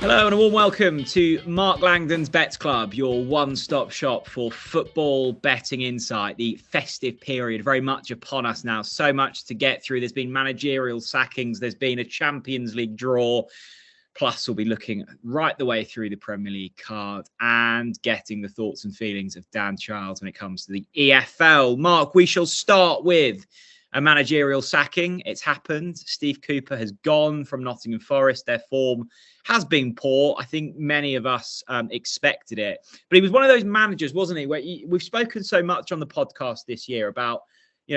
Hello and a warm welcome to Mark Langdon's Bets Club, your one-stop shop for football betting insight. The festive period very much upon us now. So much to get through. There's been managerial sackings. There's been a Champions League draw. Plus, we'll be looking right the way through the Premier League card and getting the thoughts and feelings of Dan Childs when it comes to the EFL. Mark, we shall start with a managerial sacking. It's happened. Steve Cooper has gone from Nottingham Forest. Their form has been poor. I think many of us expected it. But he was one of those managers, wasn't he? Where we've spoken so much on the podcast this year about,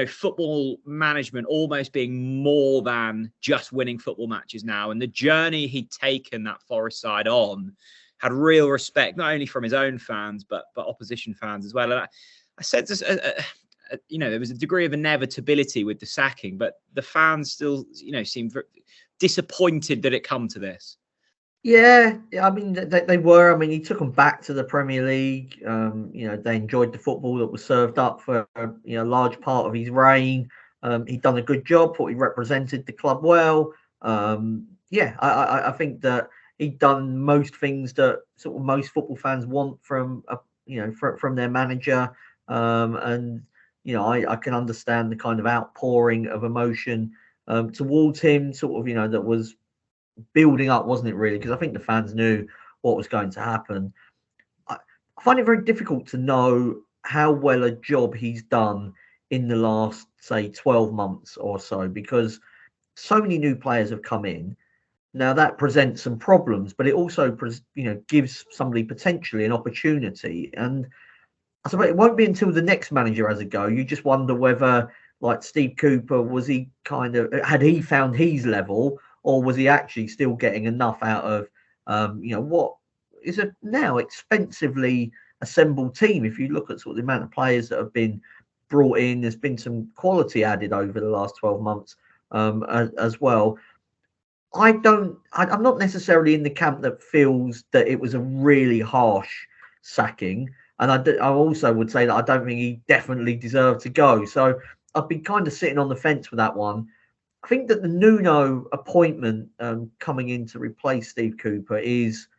football management almost being more than just winning football matches now. And the journey he'd taken that Forest side on had real respect, not only from his own fans, but opposition fans as well. And I said this, there was a degree of inevitability with the sacking, but the fans still, seemed disappointed that it come to this. Yeah, I mean, they were. I mean, he took them back to the Premier League. They enjoyed the football that was served up for a large part of his reign. He'd done a good job. Thought he represented the club well. I think that he'd done most things that sort of most football fans want from from their manager. I can understand the kind of outpouring of emotion towards him, that was building up, wasn't it, really? Because I think the fans knew what was going to happen. I find it very difficult to know how well a job he's done in the last, say, 12 months or so, because so many new players have come in. Now that presents some problems, but it also, gives somebody potentially an opportunity. And I suppose it won't be until the next manager has a go. You just wonder whether, like Steve Cooper, had he found his level, or was he actually still getting enough out of, what is a now expensively assembled team? If you look at sort of the amount of players that have been brought in, there's been some quality added over the last 12 months as well. I'm not necessarily in the camp that feels that it was a really harsh sacking. And I also would say that I don't think he definitely deserved to go. So I've been kind of sitting on the fence with that one. I think that the Nuno appointment coming in to replace Steve Cooper is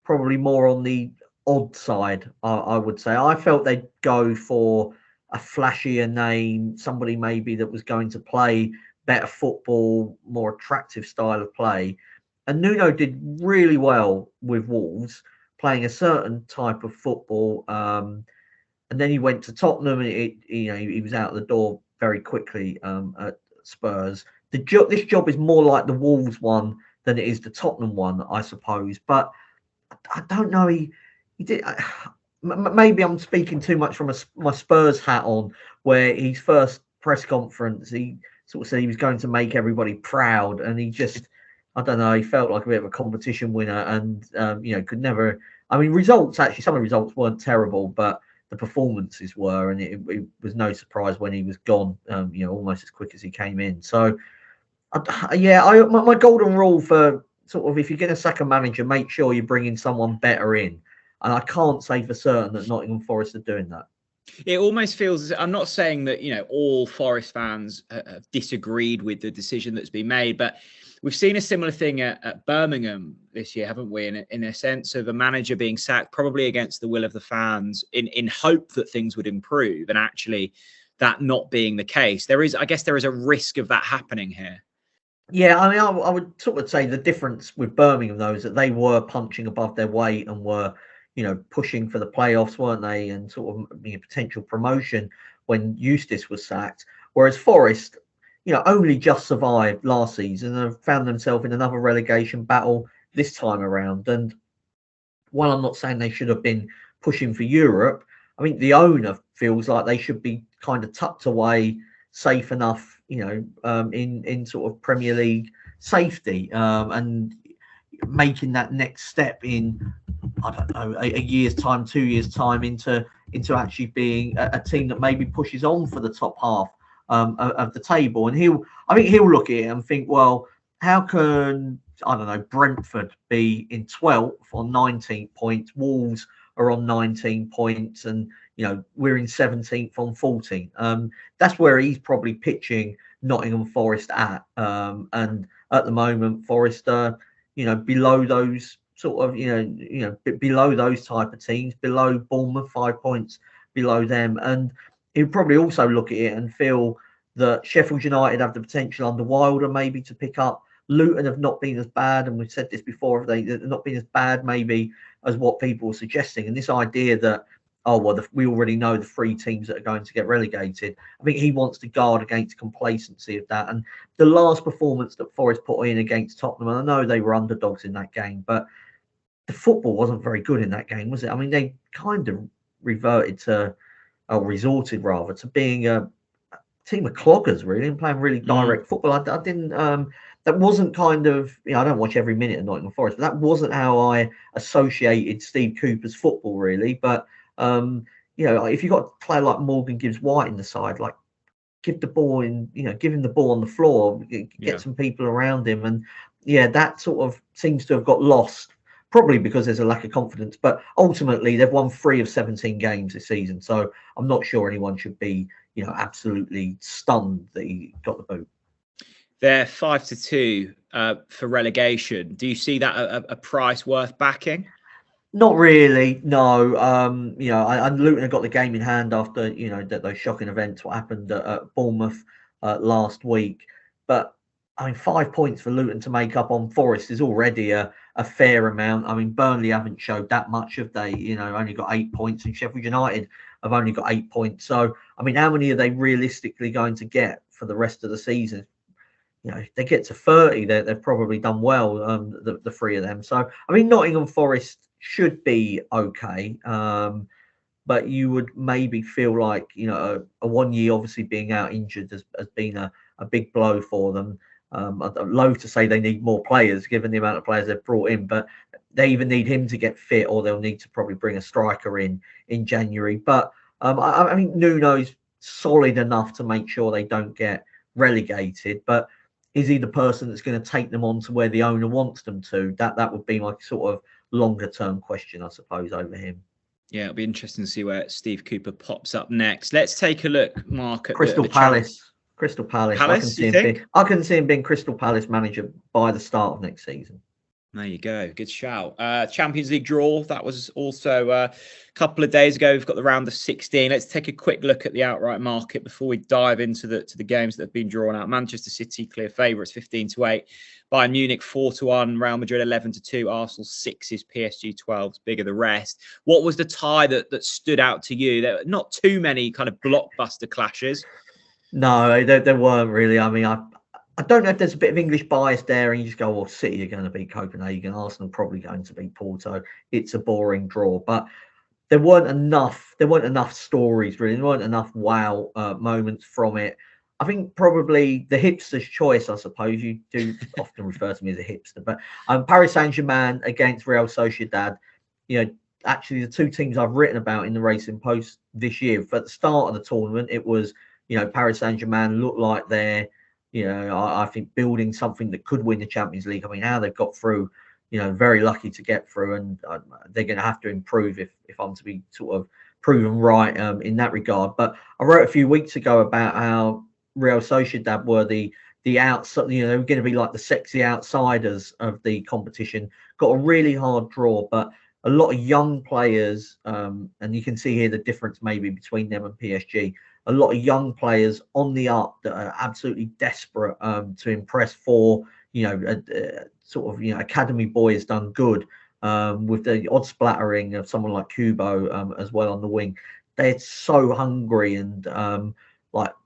probably more on the odd side, I would say. I felt they'd go for a flashier name, somebody maybe that was going to play better football, more attractive style of play. And Nuno did really well with Wolves, playing a certain type of football. And then he went to Tottenham, and he was out the door very quickly at Spurs. This job is more like the Wolves one than it is the Tottenham one, I suppose. But I don't know. He did. Maybe I'm speaking too much from my Spurs hat on, where his first press conference, he sort of said he was going to make everybody proud, and he just, I don't know, he felt like a bit of a competition winner, and could never. I mean, some of the results weren't terrible, but the performances were, and it was no surprise when he was gone. Almost as quick as he came in. So. My golden rule for sort of, if you're going to sack a manager, make sure you bring in someone better in. And I can't say for certain that Nottingham Forest are doing that. It almost feels, I'm not saying that, all Forest fans have disagreed with the decision that's been made, but we've seen a similar thing at Birmingham this year, haven't we? In a sense of a manager being sacked, probably against the will of the fans, in hope that things would improve, and actually that not being the case. I guess there is a risk of that happening here. Yeah, I mean, I would sort of say the difference with Birmingham, though, is that they were punching above their weight and were, pushing for the playoffs, weren't they? And sort of potential promotion when Eustace was sacked. Whereas Forest, only just survived last season and have found themselves in another relegation battle this time around. And while I'm not saying they should have been pushing for Europe, I mean, the owner feels like they should be kind of tucked away, safe enough, in sort of Premier League safety, and making that next step in, I don't know, a year's time, 2 years' time into actually being a team that maybe pushes on for the top half of the table. And I think he'll look at it and think, well, how can, I don't know, Brentford be in 12th on 19 points, Wolves are on 19 points, and we're in 17th on 14. That's where he's probably pitching Nottingham Forest at. And at the moment, Forest are, below those sort of below those type of teams, below Bournemouth, 5 points below them, and he'll probably also look at it and feel that Sheffield United have the potential under Wilder maybe to pick up. Luton have not been as bad, and we've said this before, they've not been as bad maybe as what people are suggesting. And this idea that, oh, well, we already know the 3 teams that are going to get relegated. I think he wants to guard against complacency of that. And the last performance that Forest put in against Tottenham, and I know they were underdogs in that game, but the football wasn't very good in that game, was it? I mean, they kind of resorted rather to being a team of cloggers, really, and playing really direct football. I didn't. That wasn't kind of. I don't watch every minute of Nottingham Forest, but that wasn't how I associated Steve Cooper's football, really. But if you've got a player like Morgan Gibbs White in the side, like give the ball in, give him the ball on the floor, get some people around him, and that sort of seems to have got lost. Probably because there's a lack of confidence, but ultimately they've won 3 of 17 games this season, so I'm not sure anyone should be, absolutely stunned that he got the boot. They're 5-2 for relegation. Do you see that a price worth backing? Not really, no. And Luton have got the game in hand after those shocking events what happened at Bournemouth last week. But I mean, 5 points for Luton to make up on Forest is already a fair amount. I mean, Burnley haven't showed that much, have they? Only got 8 points, and Sheffield United have only got 8 points. So, I mean, how many are they realistically going to get for the rest of the season? If they get to 30, they've probably done well, the 3 of them. So, I mean, Nottingham Forest should be okay. But you would maybe feel like, a 1 year obviously being out injured has been a big blow for them. I'm loath to say they need more players given the amount of players they've brought in, but they either need him to get fit or they'll need to probably bring a striker in January. But I mean, Nuno's solid enough to make sure they don't get relegated, but is he the person that's going to take them on to where the owner wants them to? That would be my sort of longer term question, I suppose, over him. Yeah, it'll be interesting to see where Steve Cooper pops up next. Let's take a look, Mark, at Crystal Palace. Crystal Palace. I can see him being Crystal Palace manager by the start of next season. There you go. Good shout. Champions League draw. That was also a couple of days ago. We've got the round of 16. Let's take a quick look at the outright market before we dive into the games that have been drawn out. Manchester City clear favourites 15-8. Bayern Munich 4-1. Real Madrid 11-2. Arsenal 6s. PSG 12s. Bigger the rest. What was the tie that stood out to you? There were not too many kind of blockbuster clashes. No, there weren't really. I mean, I don't know if there's a bit of English bias there, and you just go, well, City are going to beat Copenhagen, Arsenal probably going to beat Porto. It's a boring draw, but there weren't enough stories really. There weren't enough wow moments from it. I think probably the hipster's choice, I suppose. You do often refer to me as a hipster, but Paris Saint-Germain against Real Sociedad. Actually the 2 teams I've written about in the Racing Post this year. At the start of the tournament, it was Paris Saint-Germain looked like they're I think building something that could win the Champions League. I mean, how they've got through, very lucky to get through, and they're going to have to improve if I'm to be sort of proven right in that regard. But I wrote a few weeks ago about how Real Sociedad were the outside, they were going to be like the sexy outsiders of the competition. Got a really hard draw, but a lot of young players, and you can see here the difference maybe between them and PSG. A lot of young players on the up that are absolutely desperate to impress for, academy boy has done good with the odd splattering of someone like Kubo as well on the wing. They're so hungry and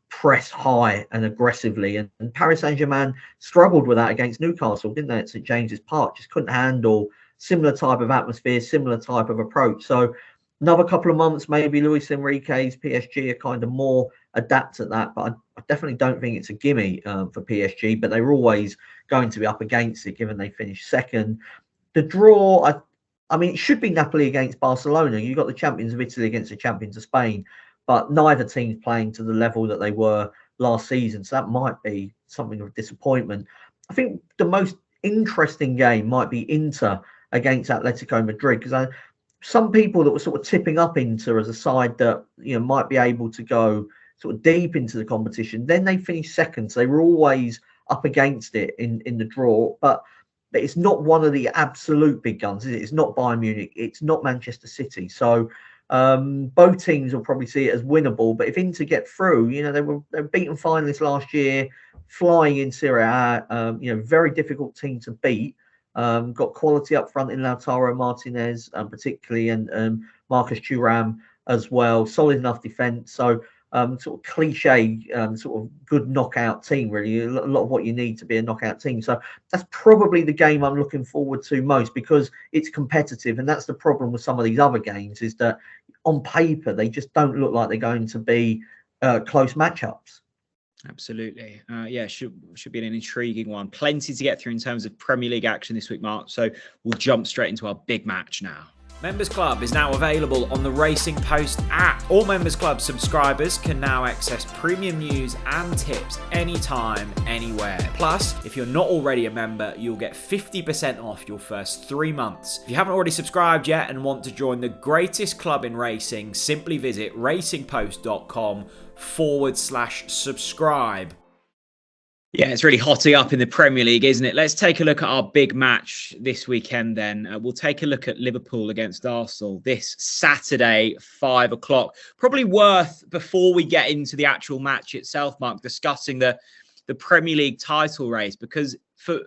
press high and aggressively. And Paris Saint-Germain struggled with that against Newcastle, didn't they, at St James's Park? Just couldn't handle similar type of atmosphere, similar type of approach. So another couple of months, maybe Luis Enrique's PSG are kind of more adept at that. But I definitely don't think it's a gimme for PSG. But they were always going to be up against it, given they finished second. The draw, I mean, it should be Napoli against Barcelona. You've got the champions of Italy against the champions of Spain. But neither team's playing to the level that they were last season. So that might be something of a disappointment. I think the most interesting game might be Inter against Atletico Madrid, because some people that were sort of tipping up Inter as a side that might be able to go sort of deep into the competition. Then they finished second, so they were always up against it in the draw. But but it's not one of the absolute big guns, is it? It's not Bayern Munich, it's not Manchester City. So both teams will probably see it as winnable. But if Inter get through, they were beaten finalists last year, flying in Serie A, very difficult team to beat. Got quality up front in Lautaro Martinez, particularly, and Marcus Thuram as well. Solid enough defence. So sort of cliche, sort of good knockout team, really. A lot of what you need to be a knockout team. So that's probably the game I'm looking forward to most, because it's competitive. And that's the problem with some of these other games, is that on paper, they just don't look like they're going to be close matchups. Absolutely. Should be an intriguing one. Plenty to get through in terms of Premier League action this week, Mark. So we'll jump straight into our big match now. Members Club is now available on the Racing Post app. All Members Club subscribers can now access premium news and tips anytime, anywhere. Plus, if you're not already a member, you'll get 50% off your first 3 months. If you haven't already subscribed yet and want to join the greatest club in racing, simply visit racingpost.com/subscribe. Yeah, it's really hotting up in the Premier League, isn't it? Let's take a look at our big match this weekend then. We'll take a look at Liverpool against Arsenal this Saturday, 5 o'clock. Probably worth, before we get into the actual match itself, Mark, discussing the Premier League title race, because for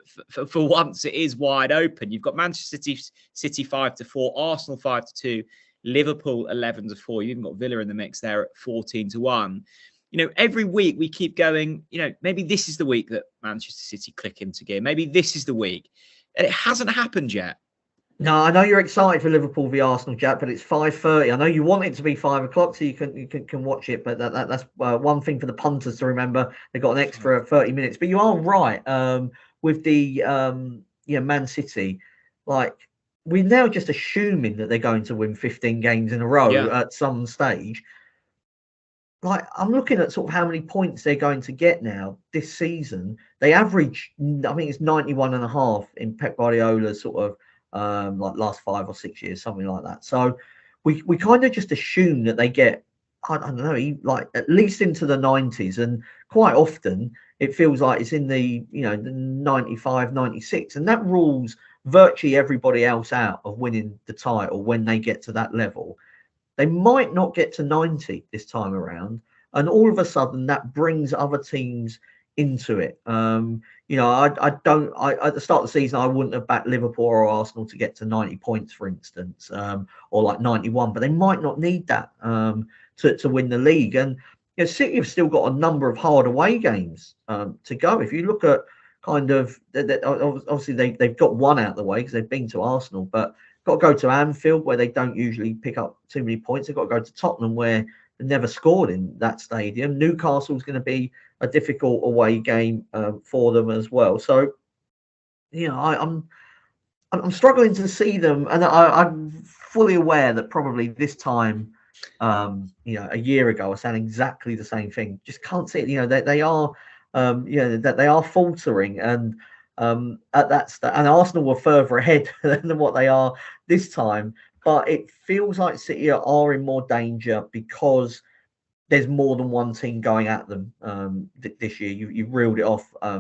once it is wide open. You've got Manchester City 5-4, Arsenal 5-2, Liverpool 11-4. You've even got Villa in the mix there at 14-1. Every week we keep going, maybe this is the week that Manchester City click into gear. Maybe this is the week. And it hasn't happened yet. No, I know you're excited for Liverpool v Arsenal, Jack, but it's 5:30. I know you want it to be 5 o'clock so you can watch it, but that's one thing for the punters to remember. They got an extra 30 minutes. But you are right with the Man City. Like, we're now just assuming that they're going to win 15 games in a row at some stage. Like, I'm looking at sort of how many points they're going to get now this season. They average, I think it's 91.5 in Pep Guardiola's sort of like last 5 or 6 years, something like that. So we kind of just assume that they get, I don't know, like at least into the 90s. And quite often it feels like it's in the, the 95, 96. And that rules virtually everybody else out of winning the title when they get to that level. They might not get to 90 this time around, and all of a sudden that brings other teams into it. At the start of the season, I wouldn't have backed Liverpool or Arsenal to get to 90 points, for instance, or like 91, but they might not need that to win the league. And City have still got a number of hard away games to go. If you look at kind of, obviously they've got one out of the way because they've been to Arsenal, but got to go to Anfield, where they don't usually pick up too many points. They've got to go to Tottenham, where they never scored in that stadium. Newcastle's going to be a difficult away game for them as well. So, I'm struggling to see them, and I'm fully aware that probably this time, a year ago, I was saying exactly the same thing. Just can't see it. They are, that they are faltering, and at that and Arsenal were further ahead than what they are this time, but it feels like City are in more danger because there's more than one team going at them this year. You've reeled it off. I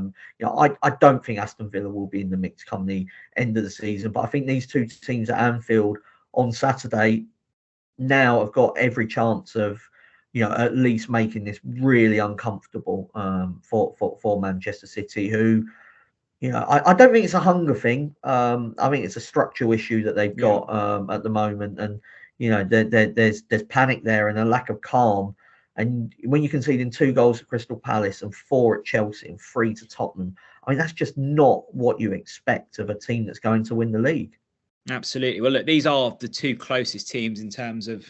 don't think Aston Villa will be in the mix come the end of the season, but I think these two teams at Anfield on Saturday now have got every chance of at least making this really uncomfortable for Manchester City, who I don't think it's a hunger thing. I think it's a structural issue that they've got at the moment, and there's panic there and a lack of calm. And when you concede in 2 goals at Crystal Palace and 4 at Chelsea and 3 to Tottenham, I mean, that's just not what you expect of a team that's going to win the league. Absolutely. Well, look, these are the 2 closest teams in terms of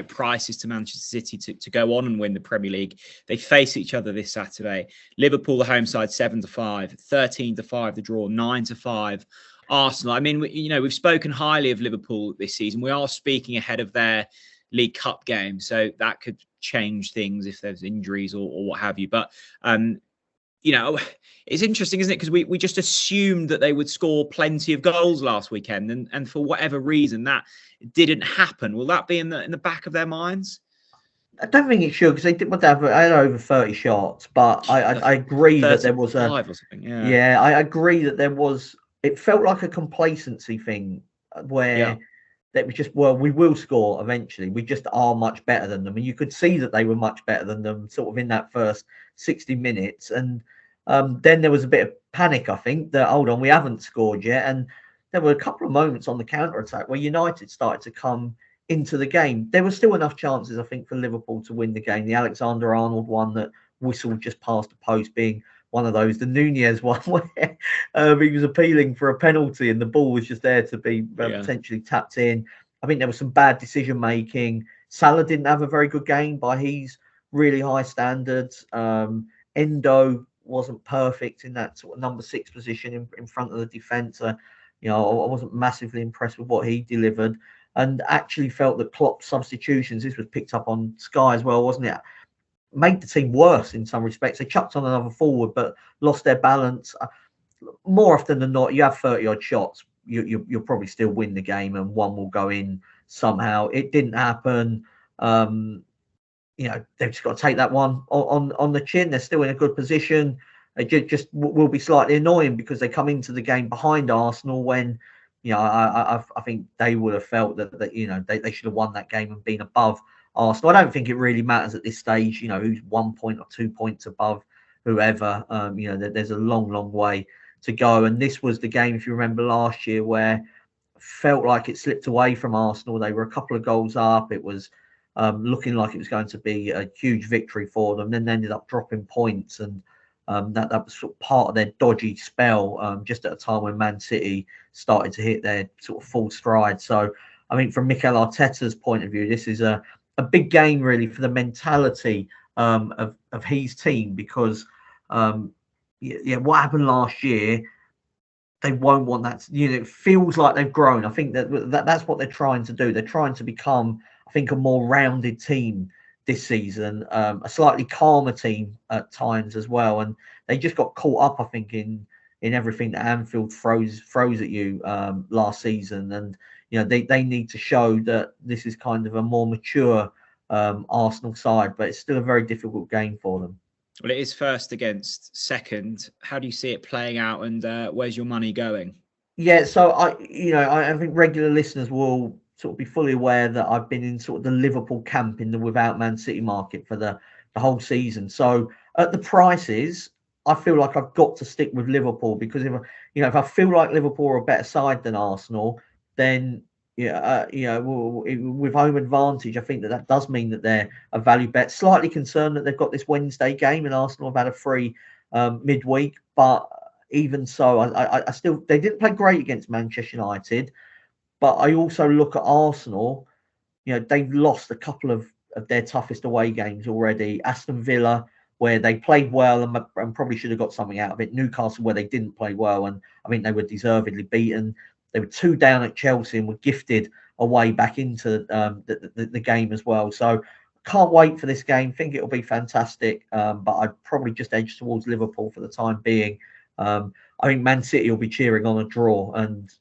prices to Manchester City to go on and win the Premier League. They face each other this Saturday. Liverpool, the home side, 7-5, 13-5 the draw, 9-5 Arsenal. I mean, we've spoken highly of Liverpool this season. We are speaking ahead of their League Cup game, so that could change things if there's injuries or what have you. But it's interesting, isn't it? Because we just assumed that they would score plenty of goals last weekend, and for whatever reason that didn't happen. Will that be in the back of their minds? I don't think it should, because they did have over 30 shots, but I agree that there was I agree that there was it felt like a complacency thing where. Yeah. That was just, well, we will score eventually. We just are much better than them. And you could see that they were much better than them sort of in that first 60 minutes. And then there was a bit of panic, I think, that, hold on, we haven't scored yet. And there were a couple of moments on the counter-attack where United started to come into the game. There were still enough chances, I think, for Liverpool to win the game. The Alexander-Arnold one that whistled just past the post being one of those. The Nunez one where he was appealing for a penalty and the ball was just there to be potentially tapped in. I think there was some bad decision making. Salah didn't have a very good game by his really high standards. Endo wasn't perfect in that sort of number 6 position in front of the defence. I wasn't massively impressed with what he delivered, and actually felt that Klopp's substitutions, this was picked up on Sky as well, wasn't it, made the team worse in some respects. They chucked on another forward, but lost their balance. More often than not, you have 30-odd shots, you'll probably still win the game, and one will go in somehow. It didn't happen. They've just got to take that one on the chin. They're still in a good position. It just will be slightly annoying because they come into the game behind Arsenal when, I think they would have felt that they should have won that game and been above Arsenal. I don't think it really matters at this stage, who's 1 point or 2 points above whoever. There's a long way to go. And this was the game, if you remember last year, where felt like it slipped away from Arsenal. They were a couple of goals up. It was looking like it was going to be a huge victory for them. Then they ended up dropping points, and that was sort of part of their dodgy spell, just at a time when Man City started to hit their sort of full stride. So I think from Mikel Arteta's point of view, this is a big game really for the mentality of his team, because what happened last year, they won't want that. It feels like they've grown. I think that's what they're trying to do. They're trying to become, I think, a more rounded team this season, a slightly calmer team at times as well. And they just got caught up, I think, in everything that Anfield froze at you last season. And they need to show that this is kind of a more mature Arsenal side, but it's still a very difficult game for them. Well, it is first against second. How do you see it playing out, and where's your money going? Yeah, so I think regular listeners will sort of be fully aware that I've been in sort of the Liverpool camp in the without Man City market for the whole season. So at the prices, I feel like I've got to stick with Liverpool, because if I feel like Liverpool are a better side than Arsenal, then with home advantage, I think that does mean that they're a value bet. Slightly concerned that they've got this Wednesday game and Arsenal have had a free midweek, but even so, I still, they didn't play great against Manchester United. But I also look at Arsenal, they've lost a couple of their toughest away games already. Aston Villa, where they played well and probably should have got something out of it. Newcastle, where they didn't play well, and I think they were deservedly beaten. They were 2 down at Chelsea and were gifted a way back into the game as well. So can't wait for this game. Think it'll be fantastic. But I'd probably just edge towards Liverpool for the time being. I think Man City will be cheering on a draw, and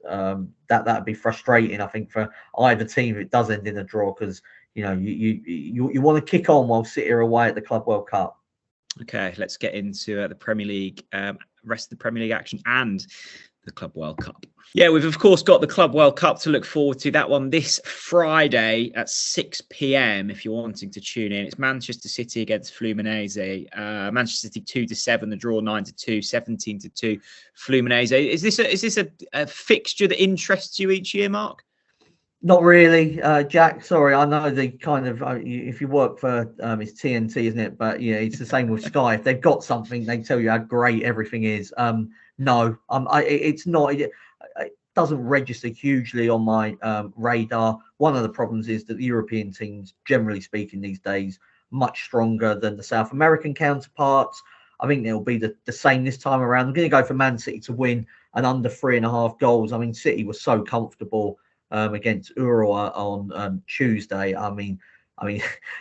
that'd be frustrating, I think, for either team if it does end in a draw, because you want to kick on while City are away at the Club World Cup. Okay, let's get into the Premier League, rest of the Premier League action and the Club World Cup. Yeah, we've of course got the Club World Cup to look forward to. That one this Friday at 6 p.m. if you're wanting to tune in. It's Manchester City against Fluminense. Manchester City 2-7, the draw 9-2, 17-2. Fluminense. Is this a fixture that interests you each year, Mark? Not really, Jack. Sorry, I know the kind of if you work for it's TNT, isn't it? But yeah, it's the same with Sky. If they've got something, they tell you how great everything is. No, it's not. It doesn't register hugely on my radar. One of the problems is that the European teams, generally speaking, these days, much stronger than the South American counterparts. I think they'll be the same this time around. I'm going to go for Man City to win and under 3.5 goals. I mean, City was so comfortable against Uruguay on Tuesday. I mean,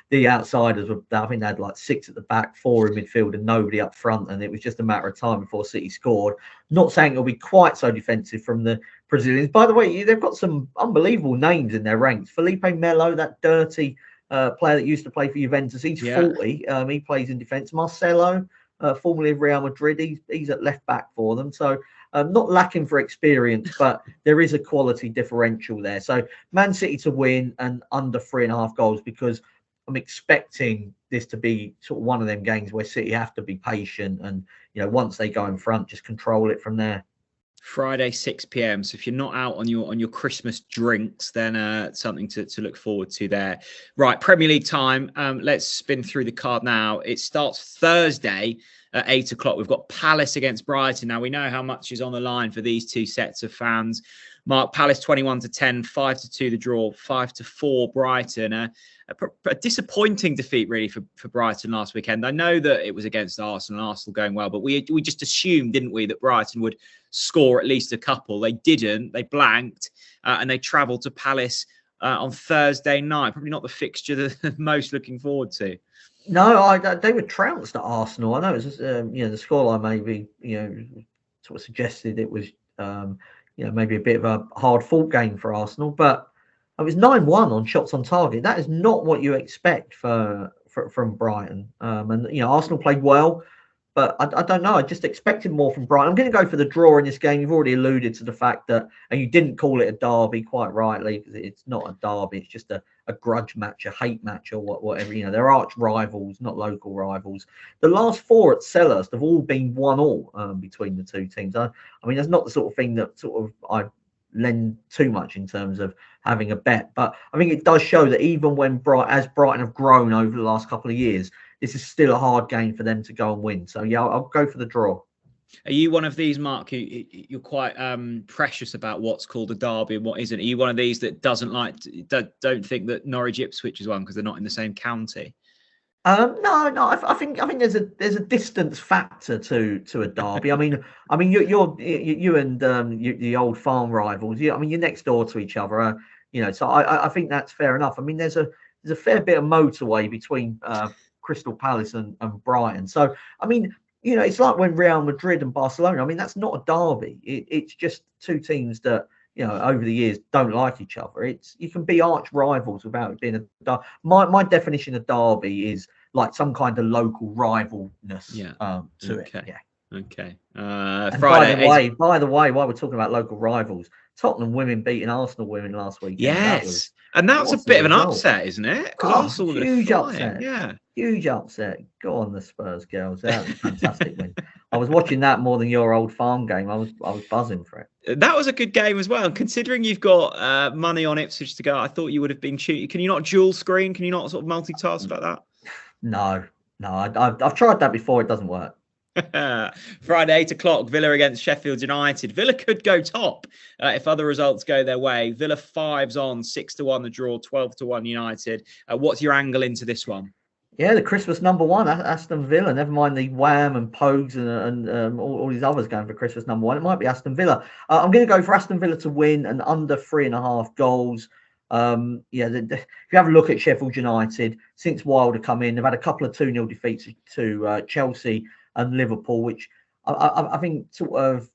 the outsiders were, I think they had like 6 at the back, 4 in midfield, and nobody up front, and it was just a matter of time before City scored. Not saying it'll be quite so defensive from the Brazilians. By the way, they've got some unbelievable names in their ranks. Felipe Melo, that dirty player that used to play for Juventus, he's 40. He plays in defence. Marcelo, formerly of Real Madrid, he's at left back for them. So not lacking for experience, but there is a quality differential there. So Man City to win and under 3.5 goals, because I'm expecting this to be sort of one of them games where City have to be patient and, once they go in front, just control it from there. Friday 6 p.m. So if you're not out on your Christmas drinks, then something to look forward to there. Right, Premier League time. Let's spin through the card now. It starts Thursday at 8 o'clock. We've got Palace against Brighton. Now we know how much is on the line for these two sets of fans. Mark, Palace 21-10, 5-2 the draw, 5-4 Brighton. A disappointing defeat really for Brighton last weekend. I know that it was against Arsenal going well, but we just assumed, didn't we, that Brighton would score at least a couple. They didn't. They blanked, and they travelled to Palace on Thursday night. Probably not the fixture that most looking forward to. No, they were trounced at Arsenal. I know it was, the scoreline maybe, sort of suggested it was, maybe a bit of a hard-fought game for Arsenal, but it was 9-1 on shots on target. That is not what you expect from Brighton. And Arsenal played well, but I don't know. I just expected more from Brighton. I'm going to go for the draw in this game. You've already alluded to the fact that, and you didn't call it a derby quite rightly, because it's not a derby. It's just a grudge match, a hate match, or whatever. They're arch rivals, not local rivals. The last 4 at Selhurst have all been 1-1 between the two teams. I mean, that's not the sort of thing that sort of I lend too much in terms of having a bet, but I think it does show that even when Brighton have grown over the last couple of years, this is still a hard game for them to go and win. So yeah, I'll go for the draw. Are you one of these, Mark, you're quite precious about what's called a derby and what isn't? Are you one of these that don't think that Norwich Ipswich is one because they're not in the same county? No. I think there's a distance factor to a derby. I mean, you and the old farm rivals. You're next door to each other. So I think that's fair enough. I mean, there's a fair bit of motorway between Crystal Palace and Brighton. So I mean, it's like when Real Madrid and Barcelona. I mean, that's not a derby. It's just two teams that, over the years don't like each other. You can be arch rivals without it being a derby. My definition of derby is like some kind of local rivalness to it. Yeah. Okay. Friday. By the way, while we're talking about local rivals, Tottenham women beating Arsenal women last week. Yes. And that was a bit of an upset, isn't it? Huge upset. Yeah. Huge upset. Go on, the Spurs girls. That was a fantastic win. I was watching that more than your old farm game. I was buzzing for it. That was a good game as well. Considering you've got money on Ipswich to go, I thought you would have been cheating. Can you not dual screen? Can you not sort of multitask like that? No. I've tried that before. It doesn't work. Friday 8 o'clock, Villa against Sheffield United. Villa could go top if other results go their way. Villa 5's on, 6-1 the draw, 12-1 United. What's your angle into this one? Yeah, the Christmas number one, Aston Villa. Never mind the Wham and Pogues and all these others going for Christmas number one. It might be Aston Villa. I'm going to go for Aston Villa to win and under 3.5 goals. If you have a look at Sheffield United, since Wilder come in, they've had a couple of 2-0 defeats to Chelsea and Liverpool, which I think sort of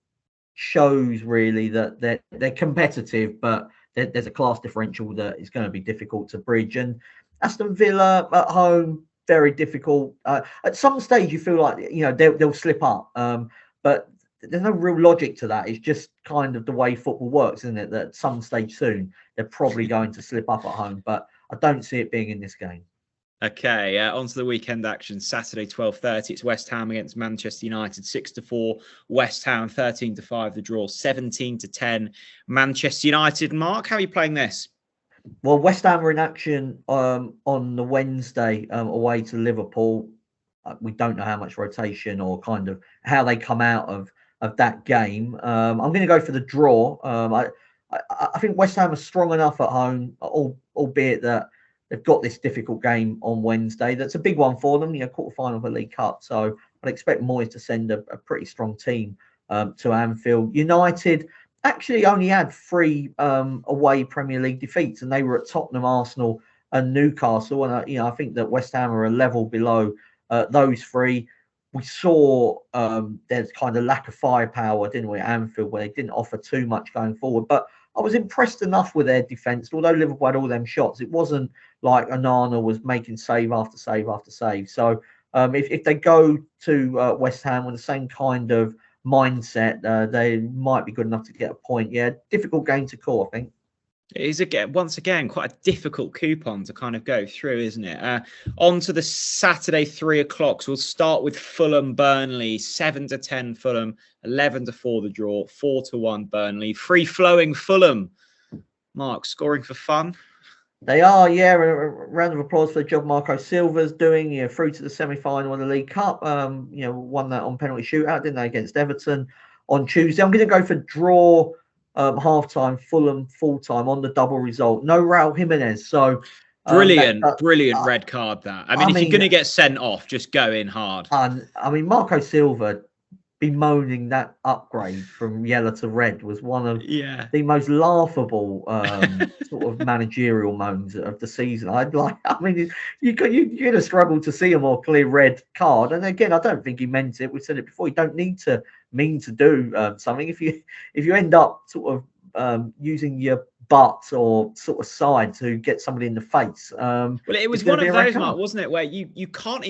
shows really that they're competitive, but there's a class differential that is going to be difficult to bridge. And Aston Villa at home, very difficult. At some stage, you feel like they'll slip up, but there's no real logic to that. It's just kind of the way football works, isn't it? That at some stage soon they're probably going to slip up at home, but I don't see it being in this game. Okay, on to the weekend action. Saturday, 12:30. It's West Ham against Manchester United. 6-4. West Ham, 13-5. The draw, 17-10. Manchester United. Mark, how are you playing this? Well, West Ham were in action on the Wednesday away to Liverpool. We don't know how much rotation or kind of how they come out of that game. I'm going to go for the draw. I think West Ham are strong enough at home, albeit that they've got this difficult game on Wednesday. That's a big one for them, quarter-final of the League Cup. So I'd expect Moyes to send a pretty strong team to Anfield. United actually only had 3 away Premier League defeats, and they were at Tottenham, Arsenal and Newcastle. And I think that West Ham are a level below those 3. We saw there's kind of lack of firepower, didn't we, at Anfield, where they didn't offer too much going forward. But I was impressed enough with their defence. Although Liverpool had all them shots, it wasn't like Onana was making save after save after save. So if they go to West Ham with the same kind of mindset, they might be good enough to get a point. Yeah, difficult game to call, I think. It is once again quite a difficult coupon to kind of go through, isn't it? On to the Saturday 3 o'clock. So we'll start with Fulham Burnley, 7-10 Fulham, 11-4 the draw, 4-1 Burnley. Free flowing Fulham. Mark, scoring for fun. They are, yeah. A round of applause for the job Marco Silva's doing. Through to the semi-final of the League Cup. Won that on penalty shootout, didn't they, against Everton on Tuesday. I'm going to go for draw. Half-time, Fulham full-time on the double result. No Raul Jimenez. So brilliant red card that. I mean, if you're going to get sent off, just go in hard. Marco Silva bemoaning that upgrade from yellow to red was one of the most laughable sort of managerial moans of the season. You're going to struggle to see a more clear red card. And again, I don't think he meant it. We've said it before. You don't need to mean to do something. If you end up sort of using your butt or sort of side to get somebody in the face. Well, it was one of those, Mark, wasn't it, where you can't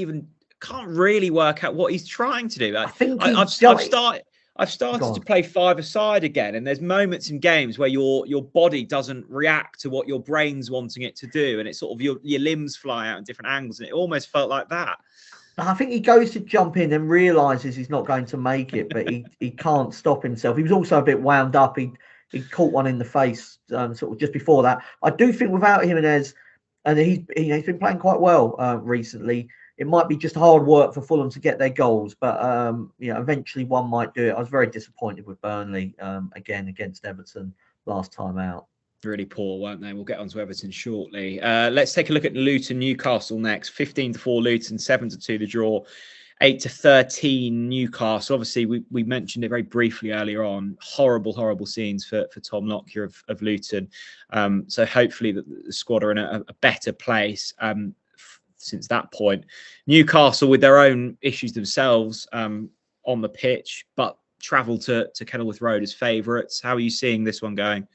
really work out what he's trying to do. I've started to play five-a-side again, and there's moments in games where your body doesn't react to what your brain's wanting it to do, and it's sort of your limbs fly out in different angles, and it almost felt like that. I think he goes to jump in and realises he's not going to make it, but he can't stop himself. He was also a bit wound up. He caught one in the face sort of just before that. I do think without Jimenez, and he's been playing quite well recently, it might be just hard work for Fulham to get their goals, but eventually one might do it. I was very disappointed with Burnley again against Everton last time out. Really poor, weren't they? We'll get on to Everton shortly. Let's take a look at Luton Newcastle next. 15-4 Luton, 7-2 the draw, 8-13 Newcastle. Obviously, we mentioned it very briefly earlier on. Horrible scenes for Tom Lockyer of Luton. So hopefully the squad are in a better place. Since that point, Newcastle with their own issues themselves on the pitch, but travel to Kenilworth Road as favourites. How are you seeing this one going?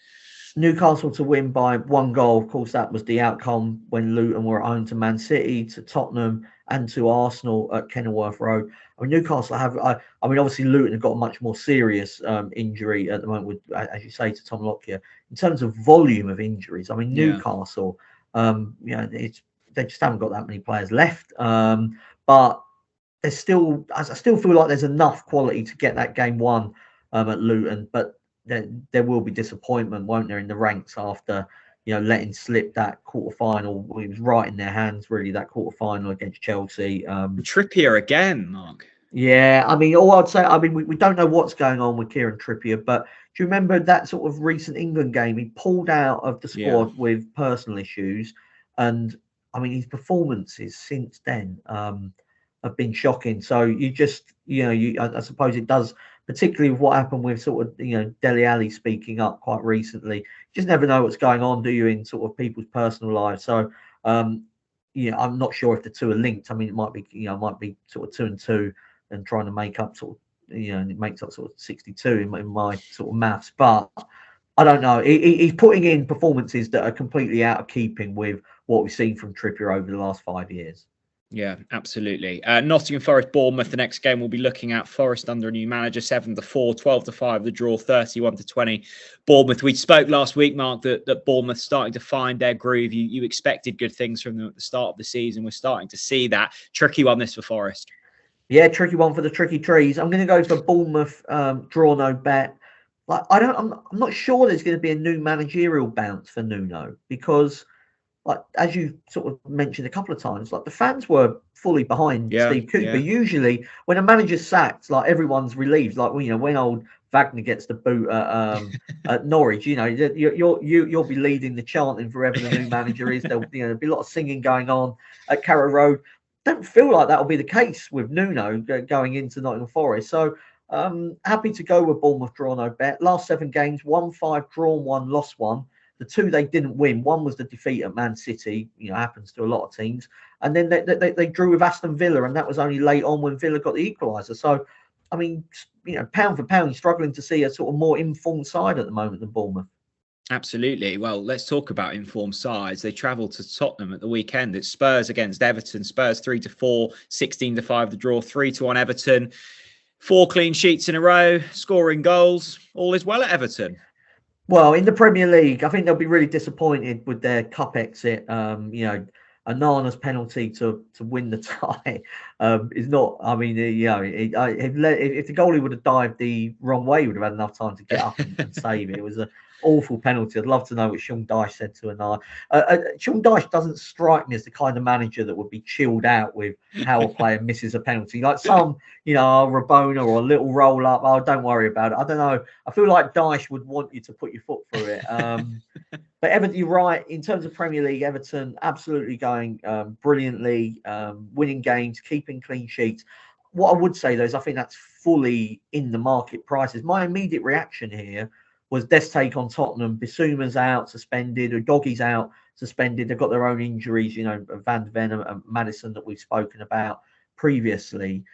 Newcastle to win by 1 goal. Of course, that was the outcome when Luton were at home to Man City, to Tottenham, and to Arsenal at Kenilworth Road. Newcastle obviously Luton have got a much more serious injury at the moment, with, as you say, to Tom Lockyer. In terms of volume of injuries, Newcastle, they just haven't got that many players left. But I still feel like there's enough quality to get that game won at Luton. But there will be disappointment, won't there, in the ranks after letting slip that quarter-final. It was right in their hands, really, that quarter-final against Chelsea. Trippier again, Mark. Yeah, all I'd say, we don't know what's going on with Kieran Trippier, but do you remember that sort of recent England game? He pulled out of the squad with personal issues, and his performances since then have been shocking. So you just, I suppose it does, particularly with what happened with sort of, Dele Alli speaking up quite recently. You just never know what's going on, do you, in sort of people's personal lives. So, I'm not sure if the two are linked. It might be sort of 2 and 2 and trying to make up sort of, it makes up sort of 62 in my sort of maths. But I don't know. He's putting in performances that are completely out of keeping with what we've seen from Trippier over the last 5 years. Yeah, absolutely. Nottingham Forest, Bournemouth. The next game we'll be looking at Forest under a new manager, 7-4, 12-5. The draw, 31-20. Bournemouth. We spoke last week, Mark, that Bournemouth starting to find their groove. You expected good things from them at the start of the season. We're starting to see that. Tricky one this for Forest. Yeah, tricky one for the tricky trees. I'm going to go for Bournemouth. Draw no bet. I'm not sure there's going to be a new managerial bounce for Nuno, because, as you sort of mentioned a couple of times, the fans were fully behind Steve Cooper. Yeah. Usually, when a manager's sacked, everyone's relieved. When old Wagner gets the boot at Norwich, you'll be leading the chanting for whoever the new manager is. There'll be a lot of singing going on at Carrow Road. Don't feel like that will be the case with Nuno going into Nottingham Forest. So happy to go with Bournemouth draw no bet. Last 7 games, 1-5, drawn 1, lost 1. The 2 they didn't win. One was the defeat at Man City, happens to a lot of teams. And then they drew with Aston Villa, and that was only late on when Villa got the equaliser. So, pound for pound, struggling to see a sort of more informed side at the moment than Bournemouth. Absolutely. Well, let's talk about informed sides. They travel to Tottenham at the weekend. It's Spurs against Everton. Spurs 3-4, 16-5 the draw, 3-1 Everton. 4 clean sheets in a row, scoring goals. All is well at Everton. Well, in the Premier League, I think they'll be really disappointed with their cup exit. Anana's penalty to win the tie is not. I mean, if the goalie would have dived the wrong way, he would have had enough time to get up and save it. It was an awful penalty. I'd love to know what Sean Dyche said to Anana. Sean Dyche doesn't strike me as the kind of manager that would be chilled out with how a player misses a penalty. Like some, Rabona or a little roll up. Oh, don't worry about it. I don't know. I feel like Dyche would want you to put your foot through it. But Everton, you're right. In terms of Premier League, Everton absolutely going brilliantly, winning games, keeping clean sheets. What I would say, though, is I think that's fully in the market prices. My immediate reaction here was Dest take on Tottenham. Bissouma's out, suspended. Udogie's out, suspended. They've got their own injuries, Van de Ven and Maddison that we've spoken about previously.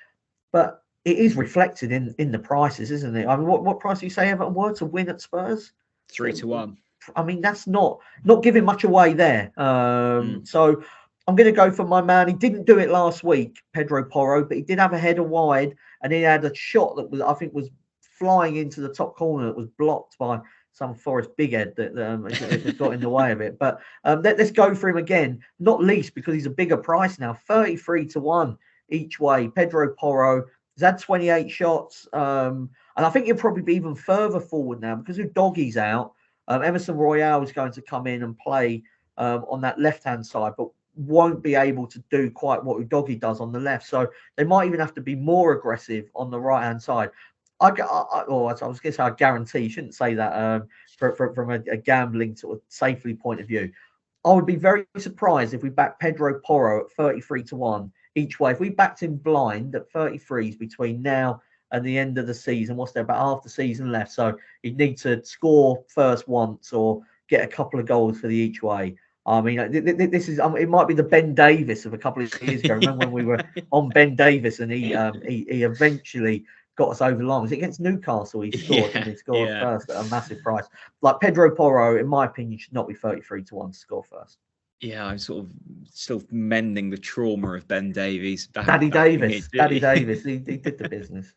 But it is reflected in the prices, isn't it? I mean, what price do you say Everton were to win at Spurs? 3-1. I mean, that's not giving much away there. So I'm going to go for my man. He didn't do it last week, Pedro Porro, but he did have a header wide, and he had a shot that was flying into the top corner that was blocked by some Forest big head that got in the way of it. But let's go for him again, not least because he's a bigger price now, 33-1 each way. Pedro Porro has had 28 shots, and I think he'll probably be even further forward now because Udogie's out. Emerson Royale is going to come in and play on that left-hand side, but won't be able to do quite what Udogie does on the left. So they might even have to be more aggressive on the right-hand side. I was going to say I guarantee, you shouldn't say that from a gambling sort of safely point of view. I would be very surprised if we backed Pedro Porro at 33-1 each way. If we backed him blind at 33s between now and the end of the season, what's there, about half the season left? So you'd need to score first once or get a couple of goals for the each way. I mean, this is it might be the Ben Davis of a couple of years ago. Remember when we were on Ben Davis and he eventually got us over the line? Was it against Newcastle? He scored and he scored first at a massive price. Like Pedro Porro, in my opinion, should not be 33-1 to score first. Yeah, I'm sort of still mending the trauma of Ben Davies. Daddy Davis, he did the business.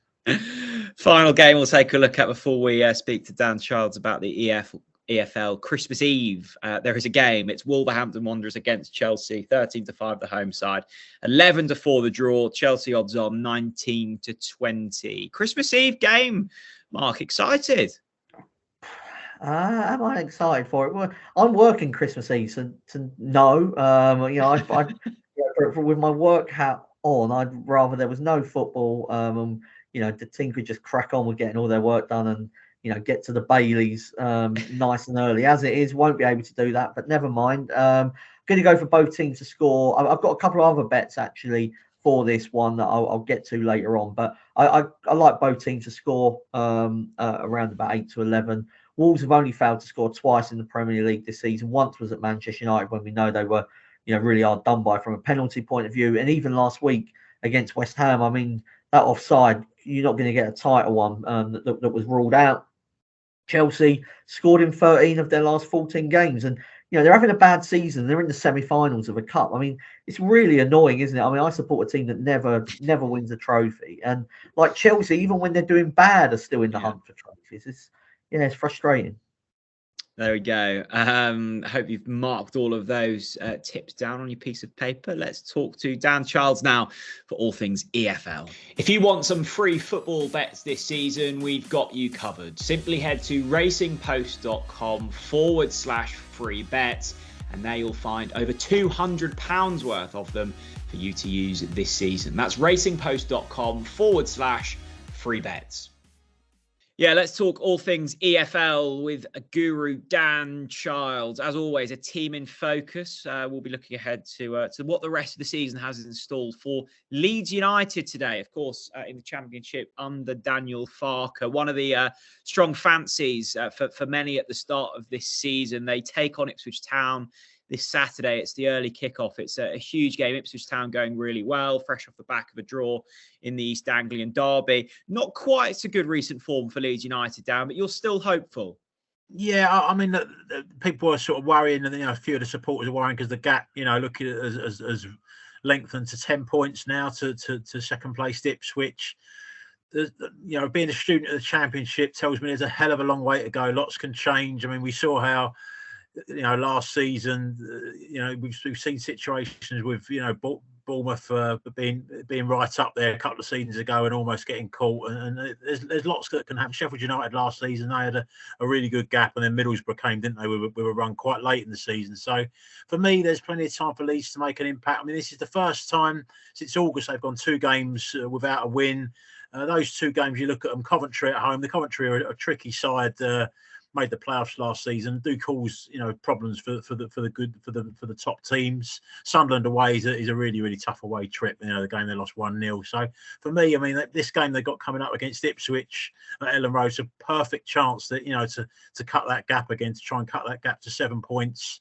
Final game we'll take a look at before we speak to Dan Childs about the EFL Christmas Eve. There is a game. It's Wolverhampton Wanderers against Chelsea, 13-5 the home side, 11-4 the draw. Chelsea odds on 19-20. Christmas Eve game. Mark, excited? Am I excited for it? Well, I'm working Christmas Eve, so to know, with my work hat on, I'd rather there was no football. The team could just crack on with getting all their work done and get to the Baileys nice and early. As it is, won't be able to do that, but never mind. Going to go for both teams to score. I've got a couple of other bets actually for this one that I'll get to later on, but I like both teams to score around about 8-11. Wolves have only failed to score twice in the Premier League this season. Once was at Manchester United when we know they were, really hard done by from a penalty point of view, and even last week against West Ham. I mean, that offside, you're not going to get a tighter one that was ruled out. Chelsea scored in 13 of their last 14 games, and they're having a bad season. They're in the semi-finals of a cup. I mean, it's really annoying, isn't it? I mean, I support a team that never wins a trophy, and like Chelsea, even when they're doing bad, are still in the hunt for trophies. It's frustrating. There we go. I hope you've marked all of those tips down on your piece of paper. Let's talk to Dan Childs now for all things EFL. If you want some free football bets this season, we've got you covered. Simply head to racingpost.com/free bets, and there you'll find over £200 worth of them for you to use this season. That's racingpost.com/free bets. Yeah, let's talk all things EFL with a guru, Dan Childs. As always, a team in focus. We'll be looking ahead to what the rest of the season has installed for Leeds United today, of course, in the Championship under Daniel Farke. One of the strong fancies for many at the start of this season. They take on Ipswich Town this Saturday. It's the early kickoff. It's a huge game. Ipswich Town going really well, fresh off the back of a draw in the East Anglian derby. Not quite so good recent form for Leeds United, down, but you're still hopeful. Yeah, I mean, people are sort of worrying, and a few of the supporters are worrying because the gap, looking at as lengthened to 10 points now to second place Ipswich. being a student of the Championship tells me there's a hell of a long way to go. Lots can change. I mean, we saw how, last season, we've seen situations with, Bournemouth being right up there a couple of seasons ago and almost getting caught. And there's lots that can happen. Sheffield United last season, they had a really good gap, and then Middlesbrough came, didn't they? We were run quite late in the season. So for me, there's plenty of time for Leeds to make an impact. I mean, this is the first time since August they've gone 2 games without a win. Those 2 games, you look at them, Coventry at home. The Coventry are a tricky side. Made the playoffs last season, do cause problems for the top teams. Sunderland away is a really, really tough away trip. The game they lost 1-0. So for me, I mean, this game they got coming up against Ipswich at Ellen Road's a perfect chance that to cut that gap again, to try and cut that gap to 7 points.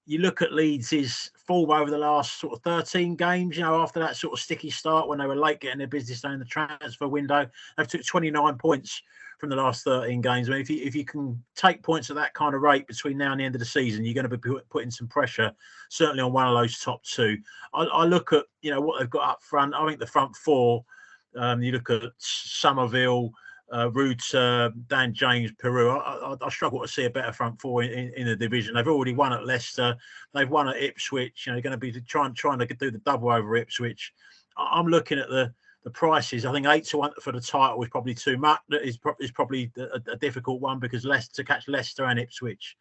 You look at Leeds' form over the last sort of 13 games, after that sort of sticky start when they were late getting their business done in the transfer window, they've took 29 points from the last 13 games. I mean, if you can take points at that kind of rate between now and the end of the season, you're going to be putting some pressure, certainly on one of those top 2. I look at, what they've got up front. I think the front 4, you look at Somerville, Ruta, Dan James, Peru. I struggle to see a better front 4 in the division. They've already won at Leicester. They've won at Ipswich. They're going to be trying to do the double over Ipswich. I'm looking at the prices. I think 8-1 for the title is probably too much. That is probably a difficult one, because to catch Leicester and Ipswich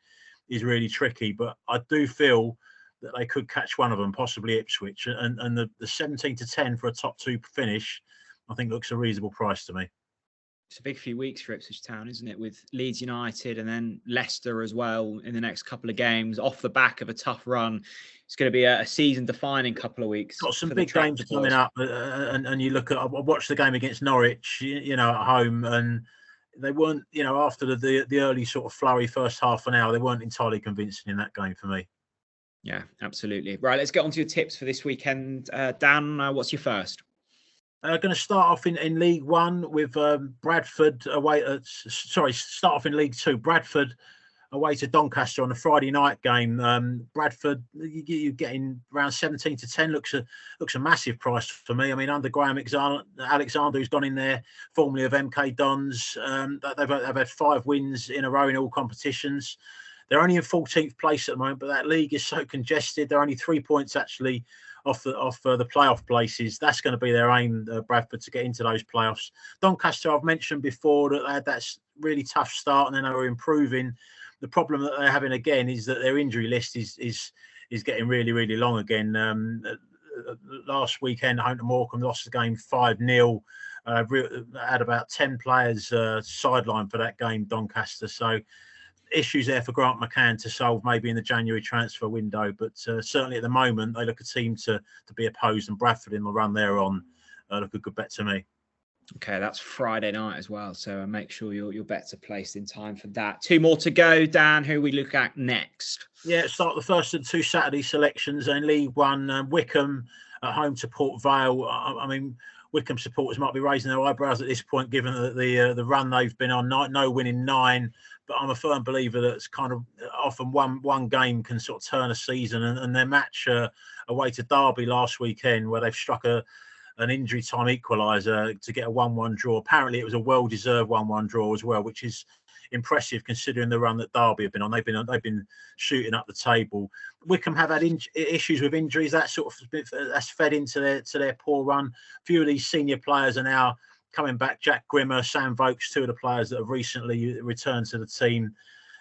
is really tricky. But I do feel that they could catch one of them, possibly Ipswich. And the 17-10 for a top 2 finish, I think looks a reasonable price to me. It's a big few weeks for Ipswich Town, isn't it? With Leeds United and then Leicester as well in the next couple of games, off the back of a tough run. It's going to be a season-defining couple of weeks. Got some big games coming up, and you look at. I watched the game against Norwich, at home, and they weren't, after the early sort of flurry first half an hour, they weren't entirely convincing in that game for me. Yeah, absolutely. Right, let's get on to your tips for this weekend. Dan, what's your first? Going to start off in League One with Bradford away. Start off in League Two. Bradford away to Doncaster on a Friday night game. Bradford, you're getting around 17-10. Looks a massive price for me. I mean, under Graham Alexander, who's gone in there, formerly of MK Dons, they've had 5 wins in a row in all competitions. They're only in 14th place at the moment, but that league is so congested. They're only 3 points actually off the playoff places. That's going to be their aim, Bradford, to get into those playoffs. Doncaster, I've mentioned before that they had that really tough start and then they were improving. The problem that they're having again is that their injury list is getting really, really long again. Last weekend, home to Morecambe, lost the game 5-0. Had about 10 players sidelined for that game, Doncaster. So issues there for Grant McCann to solve maybe in the January transfer window, but certainly at the moment they look a team to be opposed, and Bradford in the run they're on look a good bet to me. Okay, that's Friday night as well, so make sure your bets are placed in time for that. 2 more to go. Dan, who we look at next? Yeah, start the first of 2 Saturday selections in League One. Wickham at home to Port Vale. I mean, Wickham supporters might be raising their eyebrows at this point, given that the run they've been on, no win in 9. But I'm a firm believer that it's kind of often one game can sort of turn a season. And their match away to Derby last weekend, where they've struck an injury time equaliser to get a 1-1 draw. Apparently, it was a well-deserved 1-1 draw as well, which is impressive considering the run that Derby have been on. They've been shooting up the table. Wickham have had issues with injuries. That's fed into their poor run. A few of these senior players are now coming back. Jack Grimmer, Sam Vokes, 2 of the players that have recently returned to the team.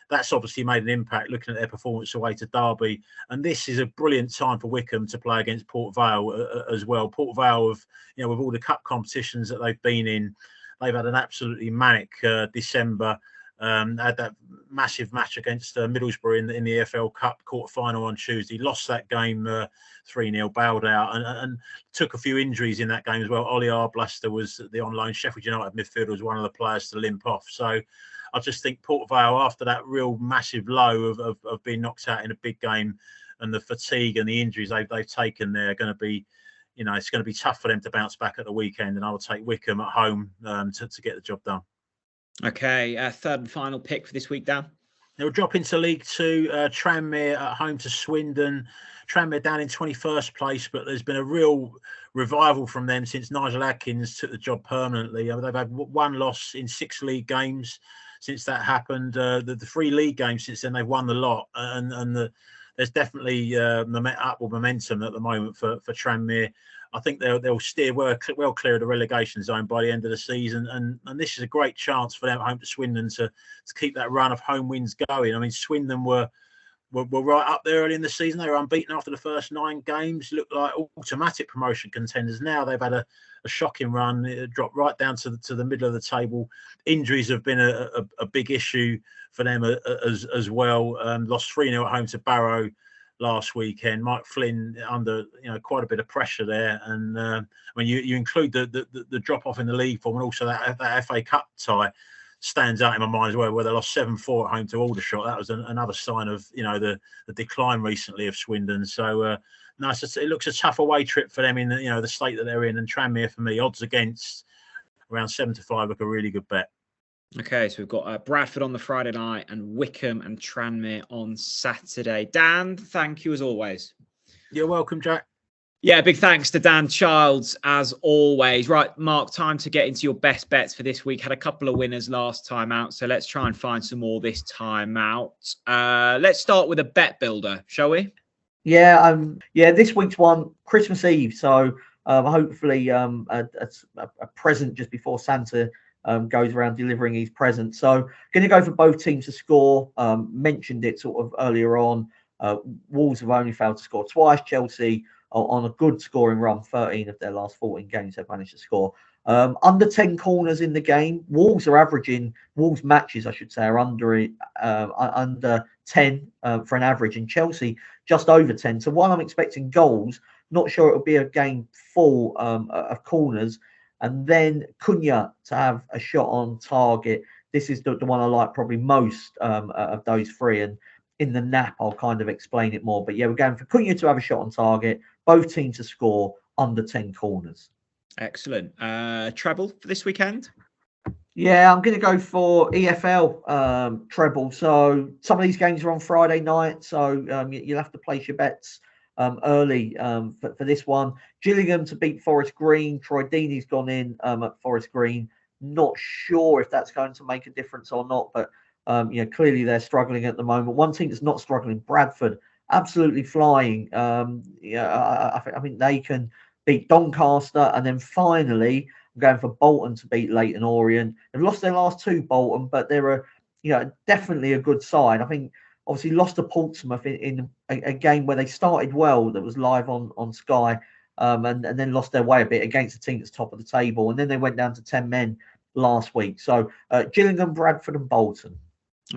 That's obviously made an impact looking at their performance away to Derby. And this is a brilliant time for Wickham to play against Port Vale as well. Port Vale, with all the cup competitions that they've been in, they've had an absolutely manic December. Had that massive match against Middlesbrough in the EFL Cup quarter-final on Tuesday. Lost that game 3-0, bailed out, and took a few injuries in that game as well. Ollie Arblaster was the on-loan Sheffield United midfielder, was one of the players to limp off. So I just think Port Vale, after that real massive low of being knocked out in a big game, and the fatigue and the injuries they've taken, they're going to be, it's going to be tough for them to bounce back at the weekend. And I will take Wickham at home to get the job done. Okay, third and final pick for this week, Dan. They'll drop into League Two. Tranmere at home to Swindon. Tranmere down in 21st place, but there's been a real revival from them since Nigel Adkins took the job permanently. They've had one loss in 6 league games since that happened. The 3 league games since then, they've won the lot, and there's definitely upward momentum at the moment for Tranmere. I think they'll steer well clear of the relegation zone by the end of the season, and this is a great chance for them at home to Swindon to keep that run of home wins going. I mean, Swindon were right up there early in the season. They were unbeaten after the first 9 games, looked like automatic promotion contenders. Now they've had a shocking run. It dropped right down to the middle of the table. Injuries have been a big issue for them as well. Lost 3-0 at home to Barrow last weekend. Mike Flynn under quite a bit of pressure there, and when you include the drop off in the league form and also that FA Cup tie stands out in my mind as well, where they lost 7-4 at home to Aldershot. That was another sign of the decline recently of Swindon. So no, it looks a tough away trip for them in the state that they're in. And Tranmere, for me, odds against around 7-5 look a really good bet. Okay, so we've got Bradford on the Friday night and Wickham and Tranmere on Saturday. Dan, thank you as always. You're welcome, Jack. Yeah, big thanks to Dan Childs as always. Right, Mark, time to get into your best bets for this week. Had a couple of winners last time out, so let's try and find some more this time out. Let's start with a bet builder, shall we? Yeah, this week's one, Christmas Eve. So hopefully a present just before Santa goes around delivering his presents. So going to go for both teams to score. Mentioned it sort of earlier on. Wolves have only failed to score twice. Chelsea on a good scoring run, 13 of their last 14 games they've managed to score. Under 10 corners in the game. Wolves matches, I should say, are under 10 for an average, and Chelsea just over 10. So while I'm expecting goals, not sure it'll be a game full of corners. And then Cunha to have a shot on target. This is the one I like probably most of those 3. And in the nap, I'll kind of explain it more. But yeah, we're going for Cunha to have a shot on target. Both teams to score under 10 corners. Excellent. Treble for this weekend? Yeah, I'm going to go for EFL treble. So some of these games are on Friday night. So you'll have to place your bets early for this one. Gillingham to beat Forest Green. Troy Deeney's gone in at Forest Green. Not sure if that's going to make a difference or not, but clearly they're struggling at the moment. One team that's not struggling, Bradford, absolutely flying. I think they can beat Doncaster, and then finally I'm going for Bolton to beat Leyton Orient. They've lost their last 2, Bolton, but they're definitely a good side. I think obviously lost to Portsmouth in a game where they started well, that was live on Sky, and then lost their way a bit against a team that's top of the table, and then they went down to 10 men last week. So Gillingham, Bradford and Bolton.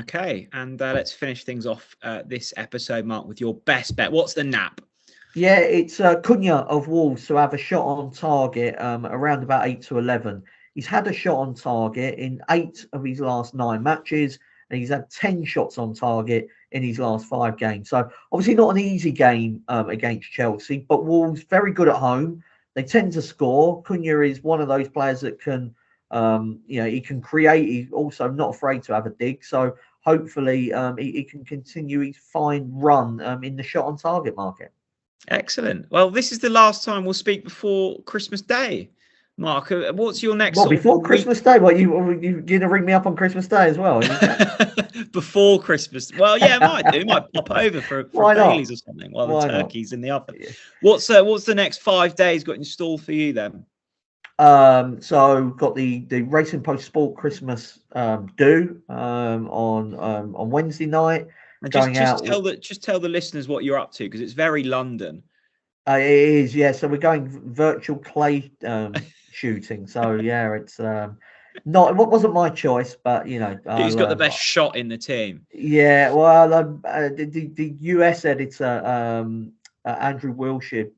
Okay, and let's finish things off this episode, Mark, with your best bet. What's the nap? Yeah, it's Cunha of Wolves to have a shot on target around about 8-11. He's had a shot on target in 8 of his last 9 matches, and he's had 10 shots on target in his last 5 games. So obviously not an easy game against Chelsea, but Wolves very good at home. They tend to score. Cunha is one of those players that can, he can create. He's also not afraid to have a dig. So hopefully he can continue his fine run in the shot on target market. Excellent. Well, this is the last time we'll speak before Christmas Day. Mark, what's your next? Well, before Christmas Day, you gonna ring me up on Christmas Day as well? Before Christmas? Well, yeah, might do. Might pop over for Baileys or something while the turkey's in the oven. Yeah. What's the next 5 days got in store for you then? So got the Racing Post Sport Christmas do on Wednesday night. And just tell the listeners what you're up to, because it's very London. It is, yeah. So we're going virtual clay shooting. So yeah, it's it wasn't my choice, but who's got the best shot in the team? Yeah, well, the US editor Andrew Wilshire,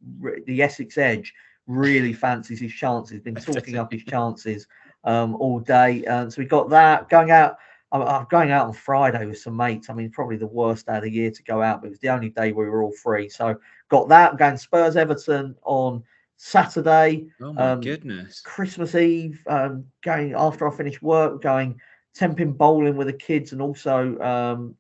the Essex Edge, really fancies his chances. Been talking up his chances all day. So we got that going out. I'm going out on Friday with some mates. I mean, probably the worst day of the year to go out, but it was the only day we were all free. So got that. I'm going Spurs Everton on Saturday. Oh my goodness. Christmas Eve, going after I finish work, going 10-pin bowling with the kids, and also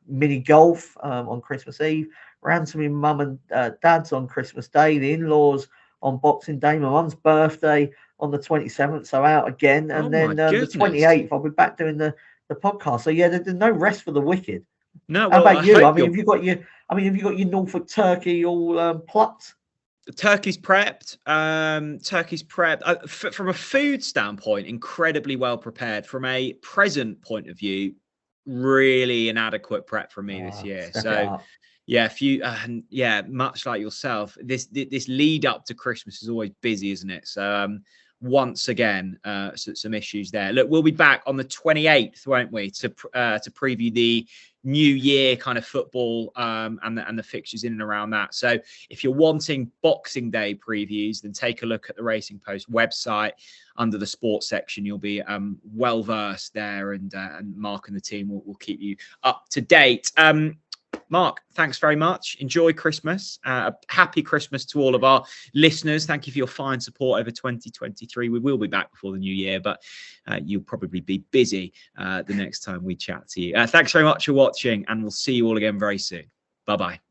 mini golf on Christmas Eve. ran to my mum and dad's on Christmas Day, the in-laws on Boxing Day, my mum's birthday on the 27th, so out again, and then the 28th I'll be back doing the podcast. So yeah, there's no rest for the wicked. No, how about you? I mean, have you got your Norfolk turkey all plucked? Turkey's prepped. From a food standpoint, incredibly well prepared. From a present point of view, really inadequate prep for me this year. So yeah, much like yourself, this lead up to Christmas is always busy, isn't it? So once again, some issues there. Look, we'll be back on the 28th, won't we, to preview the new year kind of football and the fixtures in and around that. So if you're wanting Boxing Day previews, then take a look at the Racing Post website under the sports section. You'll be well versed there, and Mark and the team will keep you up to date. Mark, thanks very much. Enjoy Christmas. Happy Christmas to all of our listeners. Thank you for your fine support over 2023. We will be back before the new year, but you'll probably be busy the next time we chat to you. Thanks very much for watching, and we'll see you all again very soon. Bye-bye.